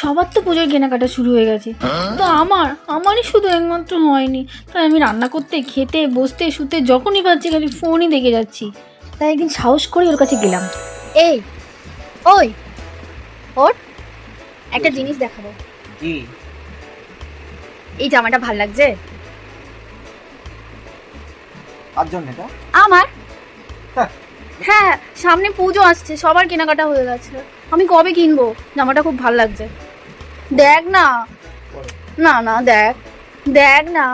সবার তো পুজোর কেনাকাটা শুরু হয়ে গেছে, তো আমারই শুধু একমাত্র হয়নি। তাই আমি রান্না করতে, খেতে, বসতে, শুতে যখনই পাচ্ছি খালি ফোনই দেখে যাচ্ছি। তাই একদিন সাহস করে ওর কাছে গেলাম। এই ওই ওর একটা জিনিস দেখাবো। কি? এই জামাটা ভাল লাগছে? কার জন্য এটা? আমার। হ্যাঁ, সামনে পুজো আসছে, সবার কেনাকাটা হয়ে গেছে, আমি কবে কিনবো? জামাটা খুব ভাল লাগছে, দেখ না। না না, দেখ দেখ না,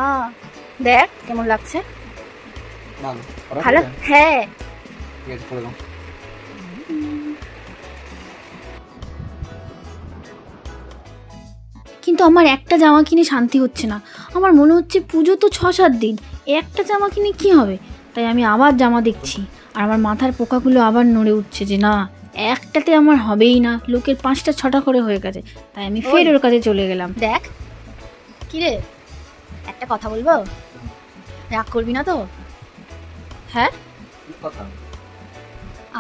দেখ কেমন লাগছে। না ভালো? হ্যাঁ। ঠিক আছে, করে দাও। কিন্তু আমার একটা জামা কিনে শান্তি হচ্ছে না। আমার মনে হচ্ছে পুজো তো 6-7 দিন, একটা জামা কিনে কি হবে? তাই আমি আবার জামা দেখছি, আর আমার মাথার পোকাগুলো আবার নড়ে উঠছে যে না, একটাতে আমার হবেই না, লোকের 5টা 6টা করে হয়ে গেছে। তাই আমি ফের ওর কাছে চলে গেলাম। দেখ কি রে, একটা কথা বলবো, রাগ করবি না তো? হ্যাঁ, কি কথা?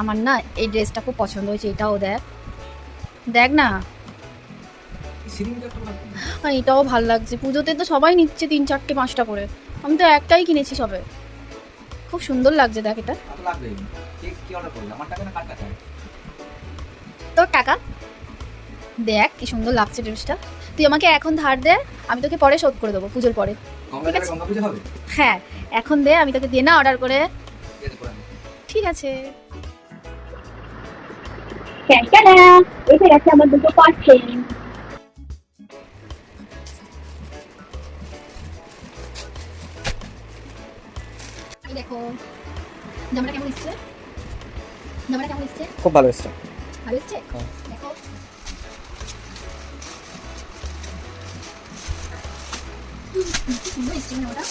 আমার না এই ড্রেসটা খুব পছন্দ হয়েছে, এটাও দেখ, দেখ না। সিলিংটা তো লাগবে। আর এটাও ভাল লাগছে, পুজোতে তো সবাই নিচ্ছে 3-4-5টা করে, আমি তো একটাই কিনেছি সবে। খুব সুন্দর লাগছে, দেখ এটা। আর লাগবে। কি অর্ডার করলে? আমার টাকা না কার টাকা? তোর টাকা। দেখ কি সুন্দর লাগছে ড্রেসটা, তুই আমাকে এখন ধার দে, আমি তোকে পরে শোধ করে দেবো পুজোর পরে। গঙ্গা ঠিক আছে। গঙ্গা পুজো হবে? হ্যাঁ, এখন দে, আমি তোকে দিয়ে না অর্ডার করে। ঠিক আছে, করে নাও। ঠিক আছে। এসে গেছে আমার দুটো পার্সেল। এই দেখো জামাটা কেমন এসছে, জামাটা কেমন এসছে? খুব ভালো এসছে। ভালো এসছে, দেখো। কি সুন্দর এসছে জামাটা।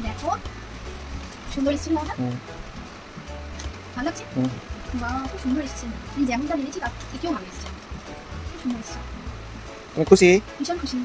দেখো সুন্দর এসছে জামাটা, ভালো লাগছে। বাহ, খুব সুন্দর এসছে, আমি যেমনটা ভেবেছি তার থেকেও ভালো এসছে, খুব সুন্দর এসছে, তুমি খুশি? ভীষণ খুশি।